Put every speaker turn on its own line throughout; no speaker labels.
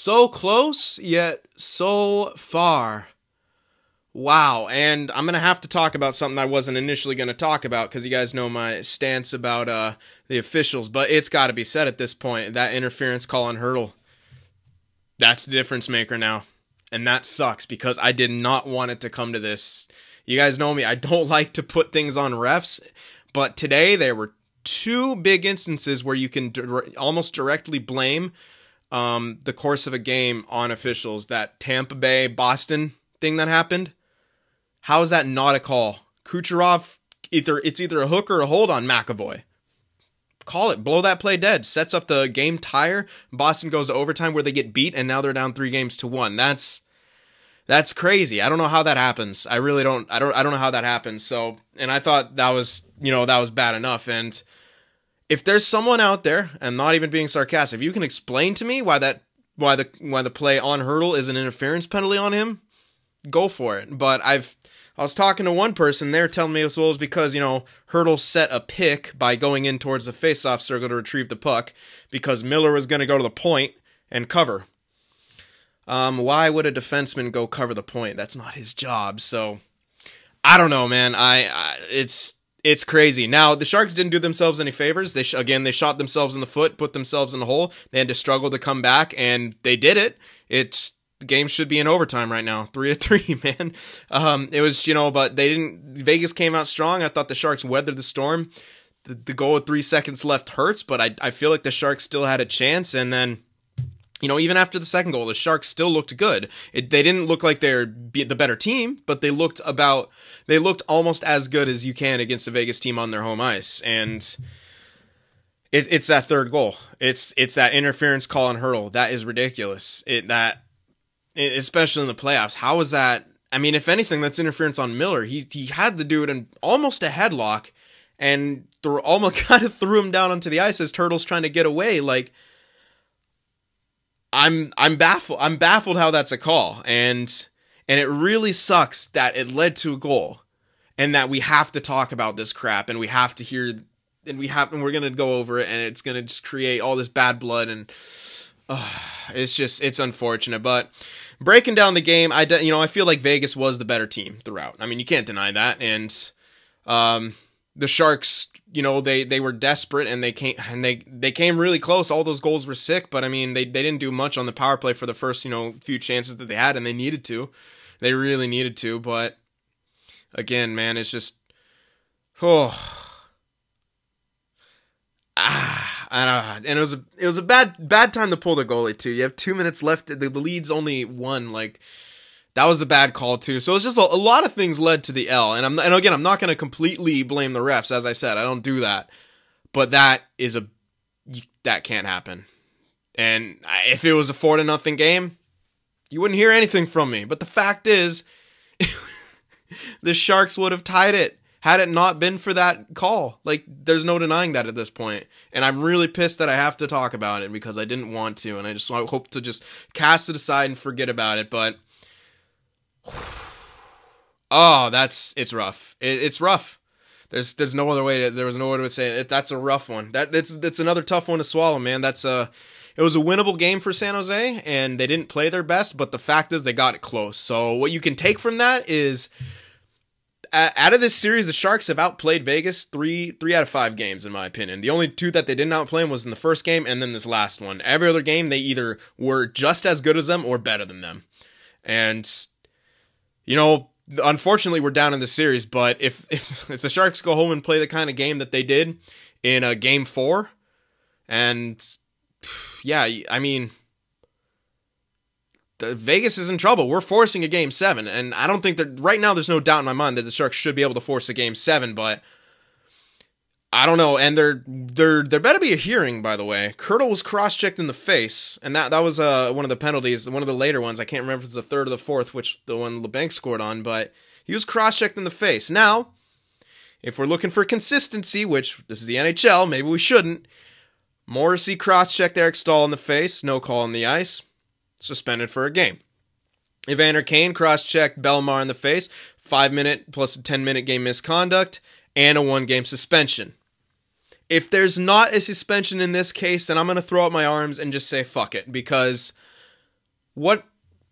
So close, yet so far. Wow, and I'm going to have to talk about something I wasn't initially going to talk about because you guys know my stance about the officials, but it's got to be said at this point, that interference call on Hertl, that's the difference maker now. And that sucks because I did not want it to come to this. You guys know me, I don't like to put things on refs, but today there were two big instances where you can almost directly blame the course of a game on officials. That Tampa Bay Boston thing that happened. How is that not a call? Kucherov, it's either a hook or a hold on McAvoy. Call it. Blow that play dead. Sets up the game tire. Boston goes to overtime where they get beat, and now they're down 3-1. That's crazy. I don't know how that happens. I really don't. I don't know how that happens. So, and I thought that was bad enough. And if there's someone out there, and not even being sarcastic, if you can explain to me why the play on Hertl is an interference penalty on him, go for it. But I was talking to one person, they're telling me it was because, Hertl set a pick by going in towards the face-off circle to retrieve the puck because Miller was going to go to the point and cover. Why would a defenseman go cover the point? That's not his job. So I don't know, man. It's crazy. Now, the Sharks didn't do themselves any favors. They shot themselves in the foot, put themselves in the hole. They had to struggle to come back, and they did it. The game should be in overtime right now. 3-3, man. It was, but they didn't. Vegas came out strong. I thought the Sharks weathered the storm. The goal with 3 seconds left hurts, but I feel like the Sharks still had a chance. And then, even after the second goal, the Sharks still looked good. They didn't look like they're the better team, but they looked almost as good as you can against the Vegas team on their home ice. And it's that third goal. It's that interference call on Hertl. That is ridiculous. Especially in the playoffs. How is that? I mean, if anything, that's interference on Miller. He had the dude in almost a headlock and almost kind of threw him down onto the ice as Hertl's trying to get away. Like, I'm baffled. I'm baffled how that's a call. And it really sucks that it led to a goal and that we have to talk about this crap and we have to hear and we're going to go over it and it's going to just create all this bad blood and it's unfortunate. But breaking down the game, I feel like Vegas was the better team throughout. I mean, you can't deny that. And the Sharks, they were desperate and they came really close. All those goals were sick, but I mean, they didn't do much on the power play for the first, few chances that they had, and they needed to. They really needed to, but again, man, it's just I don't know. And it was a bad time to pull the goalie too. You have 2 minutes left. The lead's only 1. Like, that was the bad call too. So it's just a lot of things led to the L. And again, I'm not going to completely blame the refs. As I said, I don't do that. But that can't happen. And if it was a 4-0 game, you wouldn't hear anything from me. But the fact is, the Sharks would have tied it had it not been for that call. Like, there's no denying that at this point. And I'm really pissed that I have to talk about it because I didn't want to. And I just hope to just cast it aside and forget about it. But, it's rough. It's rough. There's no other way there was no other way to say it. That's a rough one. That's another tough one to swallow, man. It was a winnable game for San Jose, and they didn't play their best, but the fact is they got it close. So what you can take from that is, out of this series, the Sharks have outplayed Vegas 3 out of 5 games, in my opinion. The only 2 that they didn't outplay them was in the first game and then this last one. Every other game, they either were just as good as them or better than them. And, unfortunately, we're down in the series, but if the Sharks go home and play the kind of game that they did in a Game 4, and, yeah, I mean, Vegas is in trouble. We're forcing a Game 7, and I don't think that right now there's no doubt in my mind that the Sharks should be able to force a Game 7, but I don't know. And there better be a hearing, by the way. Hertl was cross-checked in the face, and that was one of the penalties, one of the later ones. I can't remember if it's the third or the fourth, which the one LeBanc scored on, but he was cross-checked in the face. Now, if we're looking for consistency, which this is the NHL, maybe we shouldn't, Morrissey cross-checked Eric Staal in the face, no call on the ice. Suspended for a game. Evander Kane cross-checked Bellemare in the face, 5-minute plus a 10-minute game misconduct, and a 1-game suspension. If there's not a suspension in this case, then I'm going to throw up my arms and just say fuck it, because what?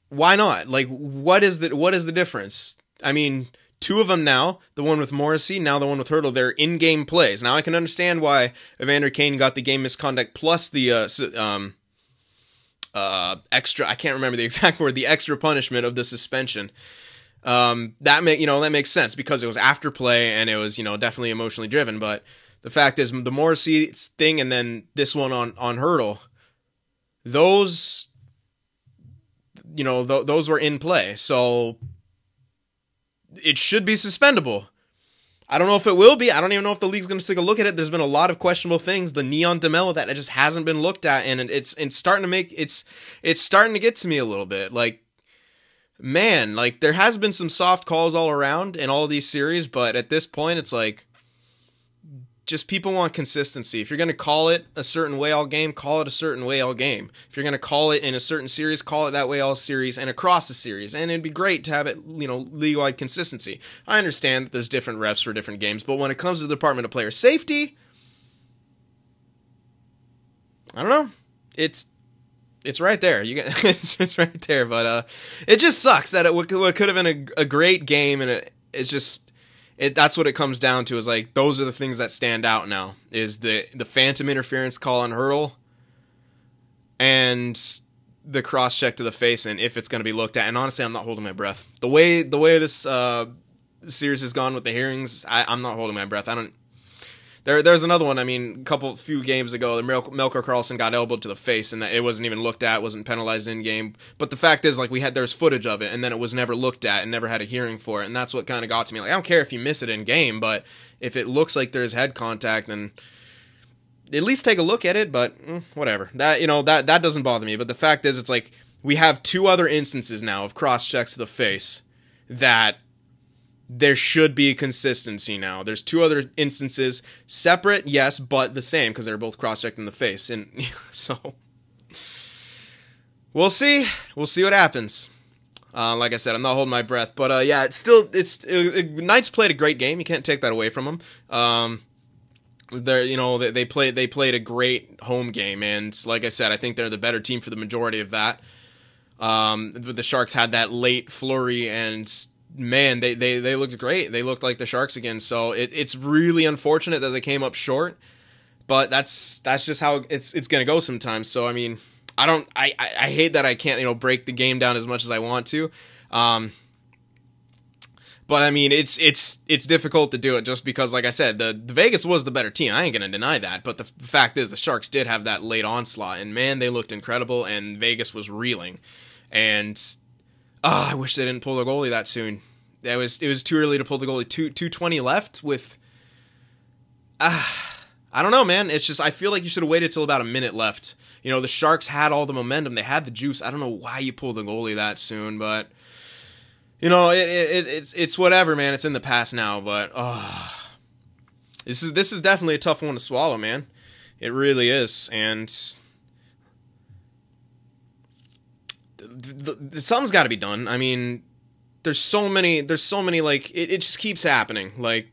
Why not? Like, what is the difference? I mean, two of them now, the one with Morrissey, now the one with Hertl, they're in-game plays. Now I can understand why Evander Kane got the game misconduct plus the extra, I can't remember the exact word, the extra punishment of the suspension. That makes sense because it was after play and it was, definitely emotionally driven. But the fact is, the Morrissey thing and then this one on Hertl, those, those were in play. So it should be suspendable. I don't know if it will be. I don't even know if the league's going to take a look at it. There's been a lot of questionable things. The Neon DeMello, that it just hasn't been looked at, and it's starting to make it's starting to get to me a little bit. Like, man, like there has been some soft calls all around in all of these series, but at this point, it's like just people want consistency. If you're going to call it a certain way all game, call it a certain way all game. If you're going to call it in a certain series, call it that way all series and across the series. And it'd be great to have it, league-wide consistency. I understand that there's different refs for different games, but when it comes to the Department of Player Safety, I don't know. It's right there. It's right there, but it just sucks that it could have been a great game, and it's just. That's what it comes down to, is like those are the things that stand out now, is the phantom interference call on Hertl and the cross check to the face, and if it's going to be looked at. And honestly, I'm not holding my breath. The way this series has gone with the hearings, I'm not holding my breath. There's another one. I mean, few games ago, Melker Karlsson got elbowed to the face, and it wasn't even looked at, wasn't penalized in game. But the fact is, like, there's footage of it, and then it was never looked at, and never had a hearing for it, and that's what kind of got to me. Like, I don't care if you miss it in game, but if it looks like there's head contact, then at least take a look at it. But whatever. That doesn't bother me. But the fact is, it's like we have two other instances now of cross checks to the face that. There should be consistency now. There's two other instances, separate, yes, but the same, because they're both cross-checked in the face. And so, we'll see. We'll see what happens. Like I said, I'm not holding my breath. But yeah, Knights played a great game. You can't take that away from them. They played a great home game, and like I said, I think they're the better team for the majority of that. The Sharks had that late flurry, and man, they looked great. They looked like the Sharks again. So it's really unfortunate that they came up short, but that's just how it's gonna go sometimes. So I mean, I hate that I can't break the game down as much as I want to, but I mean it's difficult to do it just because, like I said, the Vegas was the better team. I ain't gonna deny that, but the fact is the Sharks did have that late onslaught, and man, they looked incredible, and Vegas was reeling, and. I wish they didn't pull the goalie that soon. It was too early to pull the goalie. 2:20 left with. I don't know, man. It's just I feel like you should have waited till about a minute left. The Sharks had all the momentum. They had the juice. I don't know why you pulled the goalie that soon, but it's whatever, man. It's in the past now, but this is definitely a tough one to swallow, man. It really is, and. Something's got to be done. I mean, there's so many like it just keeps happening, like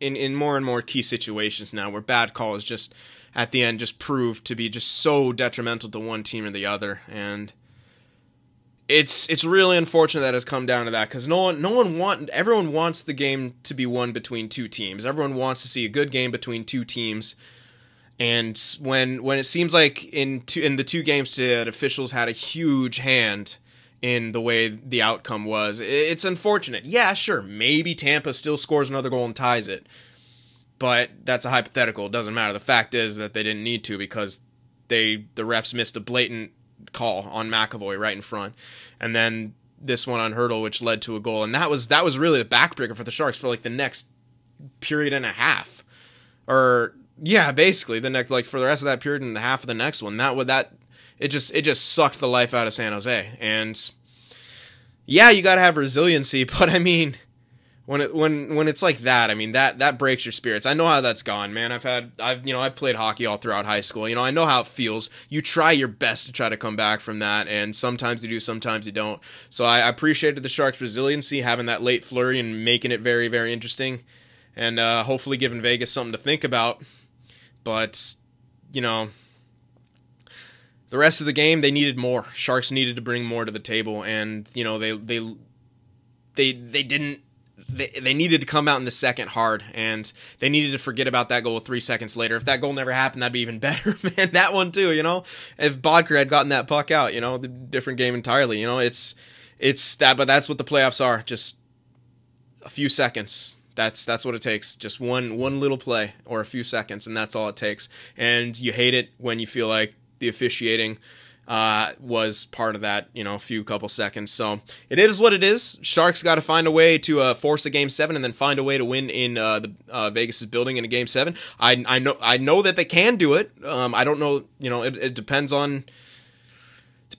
in more and more key situations now where bad calls just at the end just prove to be just so detrimental to one team or the other, and it's really unfortunate that it's come down to that, because everyone wants the game to be won between two teams. Everyone wants to see a good game between two teams. And when it seems like in the two games today that officials had a huge hand in the way the outcome was, it's unfortunate. Yeah, sure, maybe Tampa still scores another goal and ties it, but that's a hypothetical. It doesn't matter. The fact is that they didn't need to, because the refs missed a blatant call on McAvoy right in front, and then this one on Hertl, which led to a goal, and that was really the backbreaker for the Sharks for like the next period and a half, or. Yeah, basically for the rest of that period and the half of the next one, it just sucked the life out of San Jose. And yeah, you gotta have resiliency, but I mean, when it's like that, I mean that breaks your spirits. I know how that's gone, man. I've played hockey all throughout high school. I know how it feels. You try your best to try to come back from that, and sometimes you do, sometimes you don't. So I appreciated the Sharks' resiliency, having that late flurry and making it very, very interesting, and hopefully giving Vegas something to think about. But, the rest of the game, they needed more. Sharks needed to bring more to the table, and you know, they didn't. They needed to come out in the second hard, and they needed to forget about that goal 3 seconds later. If that goal never happened, that'd be even better, man. That one too, you know. If Bodker had gotten that puck out, you know, the different game entirely. You know, it's that, but that's what the playoffs are. Just a few seconds. That's what it takes. Just one little play or a few seconds, and that's all it takes. And you hate it when you feel like the officiating was part of that, you know, couple seconds. So it is what it is. Sharks got to find a way to force a Game 7 and then find a way to win in the Vegas's building in a Game 7. I know that they can do it. I don't know, you know, it depends on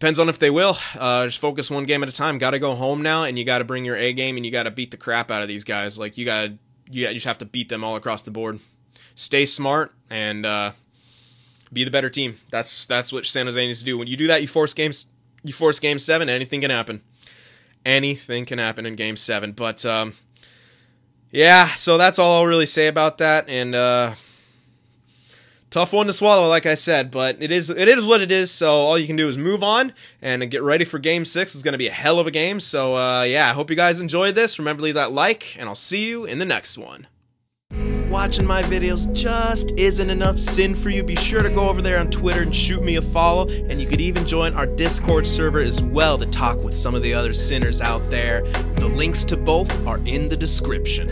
if they will. Just focus one game at a time. Got to go home now, and you got to bring your A game, and you got to beat the crap out of these guys. Like you just have to beat them all across the board. Stay smart and be the better team. That's what San Jose needs to do. When you do that, you force Game 7. Anything can happen. Anything can happen in Game 7. But yeah, so that's all I'll really say about that. And tough one to swallow, like I said, but it is what it is. So all you can do is move on and get ready for Game 6. It's going to be a hell of a game. So yeah, I hope you guys enjoyed this. Remember to leave that like, and I'll see you in the next one. Watching my videos just isn't enough sin for you, be sure to go over there on Twitter and shoot me a follow, and you could even join our Discord server as well to talk with some of the other sinners out there. The links to both are in the description.